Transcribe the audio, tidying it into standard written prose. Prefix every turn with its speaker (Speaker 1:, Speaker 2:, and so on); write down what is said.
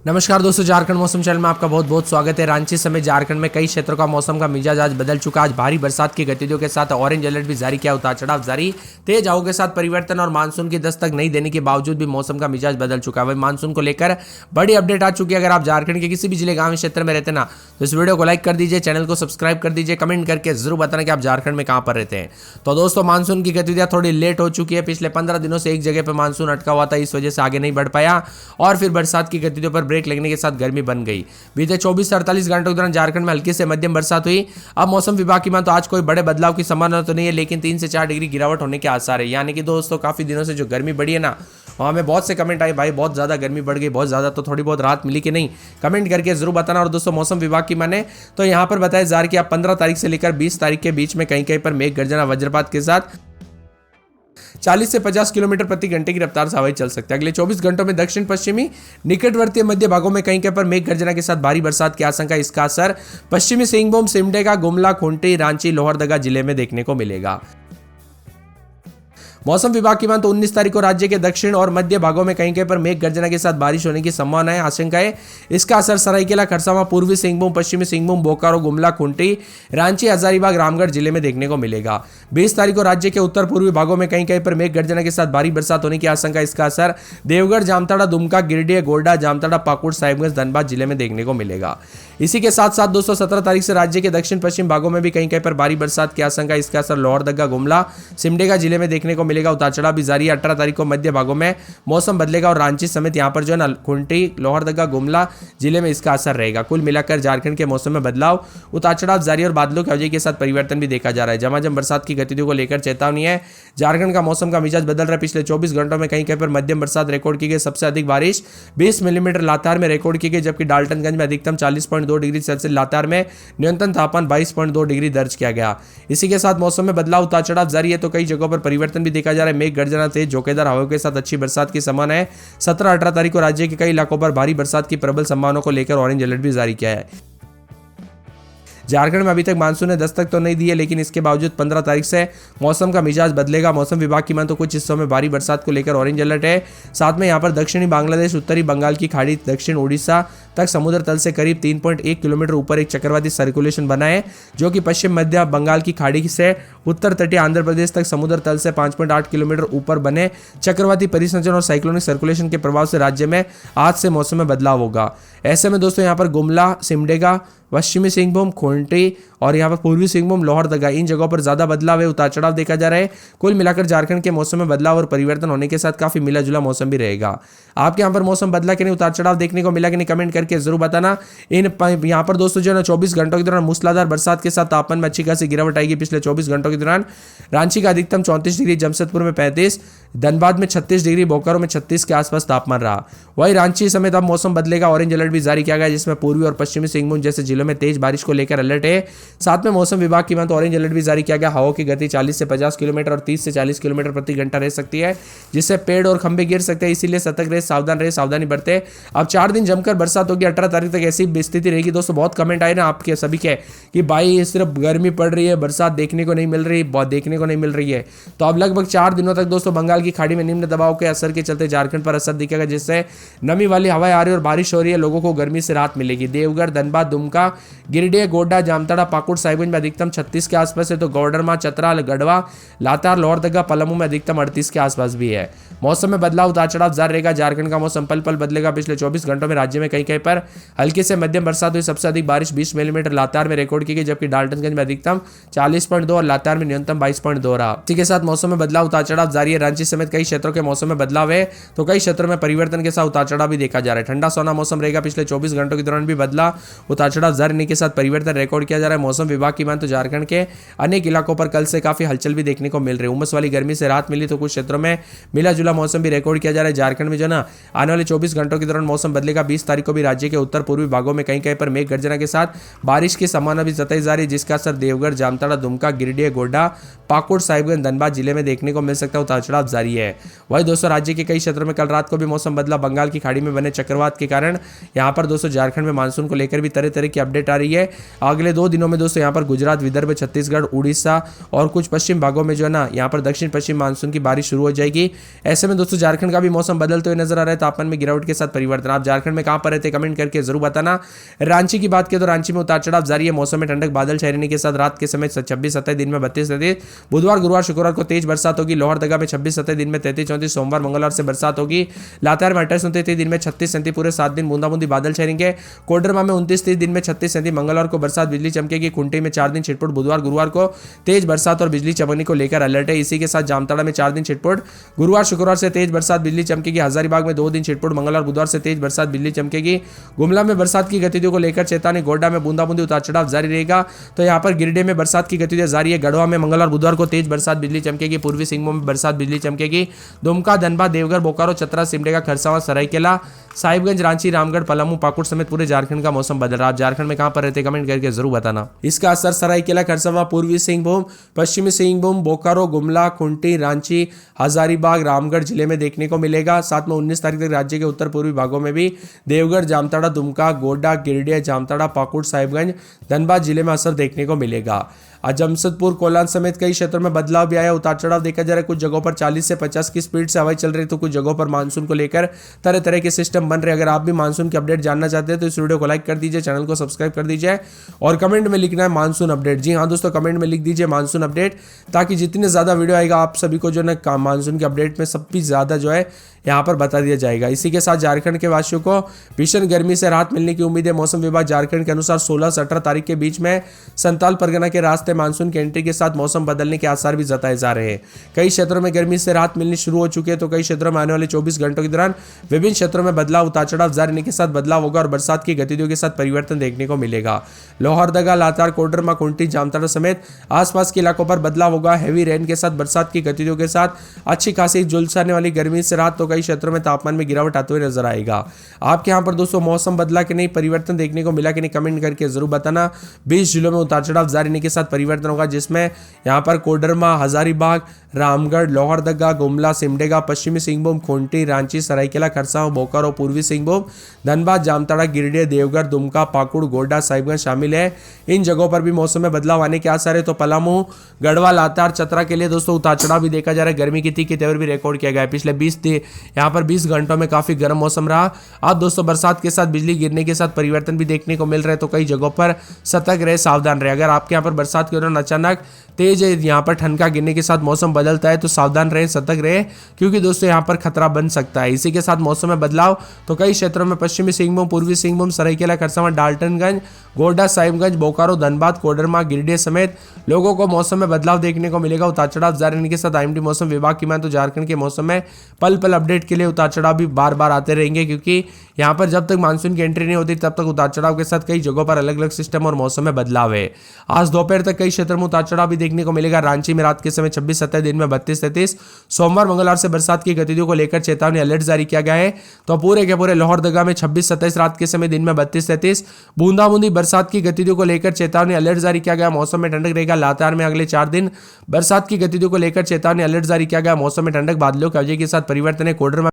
Speaker 1: नमस्कार दोस्तों, झारखंड मौसम चैनल में आपका बहुत बहुत स्वागत है। रांची समेत झारखंड में कई क्षेत्रों का मौसम का मिजाज आज बदल चुका। आज भारी बरसात की गतिविधियों के साथ ऑरेंज अलर्ट भी जारी किया, उतार चढ़ाव जारी, तेज हवाओं के साथ परिवर्तन और मानसून की दस्तक नहीं देने के बावजूद भी मौसम का मिजाज बदल चुका है। वही मानसून को लेकर बड़ी अपडेट आ चुकी है। अगर आप झारखंड के किसी भी जिले गाँव क्षेत्र में रहते ना तो इस वीडियो को लाइक कर दीजिए, चैनल को सब्सक्राइब कर दीजिए, कमेंट करके जरूर बताना कि आप झारखंड में कहाँ पर रहते हैं। तो दोस्तों, मानसून की गतिविधियां थोड़ी लेट हो चुकी है। पिछले 15 दिनों से एक जगह पर मानसून अटका हुआ था, इस वजह से आगे नहीं बढ़ पाया और फिर बरसात की गतिविधियों पर ब्रेक लगने के साथ गर्मी बन गई। बीते 24 से 48 घंटों के दौरान झारखंड में हल्की से मध्यम बरसात हुई। अब मौसम विभाग की मान तो आज कोई बड़े बदलाव की संभावना तो नहीं है, लेकिन 3 से 4 डिग्री गिरावट होने के आसार है। यानी कि दोस्तों, काफी दिनों से जो गर्मी बढ़ी है ना, वहाँ में बहुत से कमेंट आए, भाई बहुत ज़्यादा गर्मी बढ़ गई, बहुत ज़्यादा, तो थोड़ी बहुत राहत मिली कि नहीं, कमेंट करके जरूर बताना। और दोस्तों, मौसम विभाग की माने तो यहाँ पर बताया जा रहा है कि आप 15 तारीख से लेकर 20 तारीख के बीच में कहीं कहीं पर मेघ गर्जना वज्रपात के साथ 40 से 50 किलोमीटर प्रति घंटे की रफ्तार से हवाएं चल सकते हैं। अगले 24 घंटों में दक्षिण पश्चिमी निकटवर्ती मध्य भागों में कहीं कहीं पर मेघ गर्जना के साथ भारी बरसात की आशंका। इसका असर पश्चिमी सिंहभूम, सिमडेगा, गुमला, खूंटी, रांची, लोहरदगा जिले में देखने को मिलेगा। मौसम विभाग की मान तो 19 तारीख को राज्य के दक्षिण और मध्य भागों में कहीं कहीं पर मेघ गर्जना के साथ बारिश होने की संभावना है, आशंका है। इसका असर सरायकेला, खरसावां, पूर्वी सिंहभूम, पश्चिमी सिंहभूम, बोकारो, गुमला, खूंटी, रांची, हजारीबाग, रामगढ़ जिले में देखने को मिलेगा। 20 तारीख को राज्य के उत्तर पूर्वी भागों में कहीं कहीं पर मेघ गर्जना के साथ भारी बरसात होने की आशंका। इसका असर देवगढ़, जामताड़ा, दुमका, गिरिडीह, गोड्डा, जामताड़ा, पाकुड़, साहिबगंज, धनबाद जिले में देखने को मिलेगा। इसी के साथ साथ दोस्तों, 17 तारीख से राज्य के दक्षिण पश्चिम भागों में भी कहीं कहीं पर भारी बरसात की आशंका। इसका असर लोहरदगा, गुमला, सिमडेगा जिले में देखने को मिलेगा। उतार चढ़ाव भी जारी है। 18 तारीख को मध्य भागों में मौसम बदलेगा और रांची समेत यहाँ पर जो है खूंटी, लोहरदगा, गुमला जिले में इसका असर रहेगा। कुल मिलाकर झारखंड के मौसम में बदलाव, उतार चढ़ाव जारी और बादलों की अवधि के साथ परिवर्तन भी देखा जा रहा है। झमाझम बरसात की गतिविधियों को लेकर चेतावनी है। झारखंड का मौसम का मिजाज बदल रहा है। पिछले 24 घंटों में कहीं कहीं पर मध्यम बरसात रिकॉर्ड की गई। सबसे अधिक बारिश 20 मिलीमीटर लातार में रिकॉर्ड की गई, जबकि डाल्टनगंज में अधिकतम 40.2 डिग्री सेल्सियस, लातार में न्यूनतम तापमान 22.2 डिग्री दर्ज किया गया। इसी के साथ मौसम में बदलाव, उतार चढ़ाव जारी है, तो कई जगहों पर परिवर्तन भी देखा जा रहा है। मेघ गर्जना, तेज झोंकेदार हवाओं के साथ अच्छी बरसात की संभावना है। 17-18 तारीख को राज्य के कई इलाकों पर भारी बरसात की प्रबल संभावनाओं को लेकर ऑरेंज अलर्ट भी जारी किया है। झारखंड में अभी तक मानसून ने दस्तक तो नहीं दी है, लेकिन इसके बावजूद 15 तारीख से मौसम का मिजाज बदलेगा। मौसम विभाग की मान तो कुछ हिस्सों में भारी बरसात को लेकर ऑरेंज अलर्ट है। साथ में यहाँ पर दक्षिणी बांग्लादेश, उत्तरी बंगाल की खाड़ी, दक्षिण उड़ीसा तक समुद्र तल से करीब 3.1 किलोमीटर ऊपर एक चक्रवाती सर्कुलेशन बना है, जो कि पश्चिम मध्य बंगाल की खाड़ी से उत्तर तटीय आंध्र प्रदेश तक समुद्र तल से 5.8 किलोमीटर ऊपर बने चक्रवाती परिसंचरण और साइक्लोनिक सर्कुलेशन के प्रभाव से राज्य में आज से मौसम में बदलाव होगा। ऐसे में दोस्तों, यहाँ पर गुमला, सिमडेगा, पश्चिमी सिंहभूम, खूंटी और यहाँ पर पूर्वी सिंहभूम, लोहरदगा, इन जगहों पर ज्यादा बदलाव है, उतार चढ़ाव देखा जा रहा है। कुल मिलाकर झारखंड के मौसम में बदलाव और परिवर्तन होने के साथ काफी मिला जुला मौसम भी रहेगा। आपके यहाँ पर मौसम बदला कि नहीं, उतार चढ़ाव देखने को मिला कि नहीं, कमेंट करके जरूर बताना। यहाँ पर दोस्तों जो है 24 घंटों के दौरान मूसलाधार बरसात के साथ तापमान में अच्छी खासी गिरावट आएगी। पिछले 24 घंटों के दौरान रांची का अधिकतम 34 डिग्री, जमशेदपुर में 35, धनबाद में 36 डिग्री, बोकारो में 36 के आसपास तापमान रहा। वही रांची समेत अब मौसम बदलेगा। ऑरेंज अलर्ट भी जारी किया गया, जिसमें पूर्वी और पश्चिमी सिंहभूम जैसे जिलों में तेज बारिश को लेकर अलर्ट है। साथ में मौसम विभाग की मान तो ऑरेंज अलर्ट भी जारी किया गया। हवाओं की गति 40 से 50 किलोमीटर और 30 से 40 किलोमीटर प्रति घंटा रह सकती है, जिससे पेड़ और खंभे गिर सकते हैं। इसीलिए सतर्क रहे, सावधान रहे, सावधानी बरते। अब 4 दिन जमकर बरसात होगी। 18 तारीख तक ऐसी स्थिति रहेगी। दोस्तों, बहुत कमेंट आए ना आपके सभी के कि भाई सिर्फ गर्मी पड़ रही है, बरसात देखने को नहीं मिल रही, देखने को नहीं मिल रही है। तो अब लगभग 4 दिनों तक दोस्तों बंगाल की खाड़ी में निम्न दबाव के असर के चलते झारखंड पर असर दिखेगा, जिससे नमी वाली हवाएं आ रही है और बारिश हो रही है। लोगों को गर्मी से राहत मिलेगी। देवगढ़, धनबाद, दुमका, गिरिडीह, गोड्डा, जामताड़ा, पाकुड़, साहिबगंज में अधिकतम 36 के आसपास है, तो गौडरमा, चतरा, गढ़वा, लातार, लोहरदगा, पलामू में अधिकतम 38 के आसपास भी है। मौसम में बदलाव, उतार चढ़ाव जारी रहेगा। झारखंड का मौसम पल पल बदलेगा। पिछले 24 घंटों में राज्य में कहीं कहीं पर हल्की से मध्यम बरसात हुई। सबसे अधिक बारिश 20 मिलीमीटर लातार में रिकॉर्ड की गई, जबकि डाल्टनगंज में अधिकतम 40.2 और लातार में न्यूनतम 22.2 रहा। इसी के साथ मौसम में बदलाव, उतार चढ़ाव जारी है। रांची समेत कई क्षेत्रों के मौसम में बदलाव है, तो कई क्षेत्रों में परिवर्तन के साथ उतार चढ़ाव भी देखा जा रहा है। ठंडा सोना मौसम रहेगा। पिछले 24 घंटों के दौरान भी बदला, उतार चढ़ाव जारी रहने के साथ परिवर्तन रिकॉर्ड किया जा रहा है। मौसम विभाग की मान तो झारखंड के अनेक इलाकों पर कल से काफी हलचल भी देखने को मिल रही है। उमस वाली गर्मी से राहत मिली, तो कुछ क्षेत्रों में मिला जुला मौसम भी रिकॉर्ड किया जा रहा है। झारखंड में जो ना आने वाले 24 घंटों के दौरान मौसम बदलेगा। 20 तारीख को भी राज्य के उत्तर पूर्वी भागों में कहीं कहीं पर मेघ गर्जना के साथ बारिश की संभावना भी जताई जा रही है, जिसका असर देवगढ़, जामताड़ा, दुमका, गिरिडीह, गोड्डा, पाकुड़, साहिबगंज, धनबाद जिले में देखने को मिल सकता है। उतार चढ़ाव जारी है। वही दोस्तों, राज्य के कई क्षेत्रों में कल रात को भी मौसम बदला। बंगाल की खाड़ी में बने चक्रवात के कारण यहाँ पर दोस्तों झारखंड में मानसून को लेकर भी तरह तरह की अपडेट आ रही है। अगले 2 दिनों में में दोस्तों यहाँ पर गुजरात, विदर्भ, छत्तीसगढ़, उड़ीसा और कुछ पश्चिम भागों में जो है ना यहाँ पर दक्षिण पश्चिम मानसून की बारिश शुरू हो जाएगी। ऐसे में दोस्तों झारखंड का भी मौसम बदलते हुए नजर आ रहा है, तापमान में गिरावट के साथ परिवर्तन। आप झारखंड में कहां पर रहते कमेंट करके जरूर बताना। रांची की बात करें तो रांची में उतार चढ़ाव जारी है, मौसम में ठंडक, बादल छाए रहने के साथ रात के समय 26-27, दिन में 32-33, बुधवार, गुरुवार, शुक्रवार को तेज बरसात होगी। लोहरदगा में 26-27, दिन में 33-34, सोमवार, मंगलवार से बरसात होगी। लातेहार में 28-29, दिन में 36-37, पूरे 7 दिन बूंदाबूंदी बादल छाएंगे। कोडरमा में 29-30, दिन में 36-37, मंगलवार को बरसात, बिजली चमकेगी। खूंटी में 4 दिन छिटपुट, बुधवार, गुरुवार को तेज बरसात और बिजली चमकने को लेकर अलर्ट है। इसी के साथ जामताड़ा में 4 दिन छिटपुट, गुरुवार, शुक्रवार से तेज बरसात, बिजली चमकेगी। हजारीबाग में 2 दिन छिटपुट, मंगलवार, बुधवार से तेज बरसात, बिजली चमकेगी। गुमला में बरसात की गतिविधियों को लेकर चेतावनी। गोड्डा में बूंदाबूंदी उतार चढ़ाव जारी रहेगा। तो यहाँ पर गिरिडीह में बरसात की गतिविधियां जारी है। गढ़वा में मंगलवार, बुधवार को तेज बरसात, बिजली चमकेगी। पूर्वी सिंहभूम में बरसात, बिजली चमकेगी। दुमका, धनबाद, देवघर, बोकारो, चतरा, सिमडेगा, खरसावां, सरायकेला, साहिबगंज, रांची, रामगढ़, पलामू, पाकुड़ समेत पूरे झारखंड का मौसम बदल रहा है। आप झारखंड में कहां पर रहते कमेंट करके जरूर बताना। इसका असर सरायकेला, खरसावां, पूर्वी सिंहभूम, पश्चिमी सिंहभूम, बोकारो, गुमला, खुंटी, रांची, हजारीबाग, रामगढ़ जिले में देखने को मिलेगा। साथ में 19 तारीख तक राज्य के उत्तर पूर्वी भागों में भी देवगढ़, जामताड़ा, दुमका, गोड्डा, गिरिडीह, जामताड़ा, पाकुड़, साहिबगंज, धनबाद जिले में असर देखने को मिलेगा। आज जमशेदपुर, कोलान समेत कई क्षेत्रों में बदलाव भी आया। उतार चढ़ाव देखा जा रहा है। कुछ जगहों पर 40 से 50 की स्पीड से हवाएं चल रही, तो कुछ जगहों पर मानसून को लेकर तरह तरह के सिस्टम बन रहे। अगर आप भी मानसून की अपडेट जानना चाहते हैं तो इस वीडियो को लाइक कर दीजिए, चैनल को सब्सक्राइब कर दीजिए और कमेंट में लिखना है मानसून अपडेट। जी हाँ दोस्तों, कमेंट में लिख दीजिए मानसून अपडेट, ताकि जितने ज्यादा वीडियो आएगा आप सभी को जो है मानसून के अपडेट में सबसे ज्यादा जो है यहाँ पर बता दिया जाएगा। इसी के साथ झारखंड के वासियों को भीषण गर्मी से राहत मिलने की उम्मीद है। मौसम विभाग झारखंड के अनुसार 16 से 18 तारीख के बीच में संताल परगना के रास्ते मानसून की एंट्री के साथ मौसम बदलने के आसार भी जताए जा रहे हैं। कई क्षेत्रों में गर्मी से राहत मिलनी शुरू हो चुकी है, तो कई क्षेत्रों में आने वाले 24 घंटों के दौरान विभिन्न क्षेत्रों में बदलाव, उतार चढ़ाव जारी रहने के साथ बदलाव होगा और बरसात की गतिविधियों के साथ परिवर्तन देखने को मिलेगा। लोहरदगा, लातेहार, कोडरमा, कुंटी, जामताड़ा समेत आसपास के इलाकों पर बदलाव होगा। हैवी रेन के साथ बरसात की गतिविधियों के साथ अच्छी खासी झुलसाने वाली गर्मी से राहत, तो कई क्षेत्रों में तापमान में गिरावट आते हुए नजर आएगा। आपके यहां पर दोस्तों मौसम बदला कि नहीं, परिवर्तन देखने को मिला कि नहीं, कमेंट करके जरूर बताना। 20 जिलों में उतार चढ़ाव जारी रहने के साथ परिवर्तन होगा, जिसमें यहां पर कोडरमा, हजारीबाग, रामगढ़, लोहरदगा, गुमला, सिमडेगा, पश्चिमी सिंहभूम, खूंटी, रांची, सरायकेला, खरसावां, बोकारो, पूर्वी सिंहभूम, धनबाद, जामताड़ा, गिरिडीह, देवघर, दुमका, पाकुड़, गोड्डा, साहिबगंज शामिल है। इन जगहों पर भी मौसम में बदलाव आने के आसार है। तो पलामू, गढ़वा, लातेहार, चतरा के लिए दोस्तों उतार चढ़ाव भी देखा जा रहा है। गर्मी की तीखी तेवर भी रिकॉर्ड किया गया है। पिछले 20 घंटों में काफी गर्म मौसम रहा। आज दोस्तों बरसात के साथ बिजली गिरने के साथ परिवर्तन भी देखने को मिल रहा है, तो कई जगहों पर सतर्क रहे, सावधान रहे। अगर आपके यहाँ पर बरसात के दौरान अचानक तेज यहाँ पर ठनका गिरने के साथ मौसम बदलता है तो सावधान रहे, सतर्क रहे, क्योंकि दोस्तों यहाँ पर खतरा बन सकता है। इसी के साथ मौसम में बदलाव, तो कई क्षेत्रों में पश्चिमी सिंहभूम, पूर्वी सिंहभूम, सरायकेला, खरसावां, डाल्टनगंज, गोड्डा, साहिबगंज, बोकारो, धनबाद, कोडरमा, गिरिडीह समेत लोगों को मौसम में बदलाव देखने को मिलेगा। उतार चढ़ाव जारी रहने के साथ आईएमडी मौसम विभाग की माने तो झारखंड के मौसम में पल पल अपडेट के लिए उतार चढ़ाव भी बार बार आते रहेंगे, क्योंकि यहाँ पर जब तक मानसून की एंट्री नहीं होती तब तक उतार चढ़ाव के साथ कई जगहों पर अलग अलग सिस्टम और मौसम में बदलाव है। आज दोपहर तक कई क्षेत्रों में उतार चढ़ाव भी देखने को मिलेगा। रांची में रात के समय 26-27, दिन में 32-33, सोमवार, मंगलवार से बरसात की गतिविधियों को लेकर चेतावनी अलर्ट जारी किया गया है। तो पूरे के पूरे लोहरदगा में 26-27 रात के समय, दिन में 32-33, बूंदाबूंदी बरसात की गतिविधियों को लेकर चेतावनी अलर्ट जारी किया गया। मौसम में ठंडक रहेगा। लातेहार में अगले 4 दिन बरसात की गतिविधियों को लेकर चेतावनी अलर्ट जारी किया गया। मौसम में ठंडक, बादलों की वजह के साथ परिवर्तन है। कोडरमा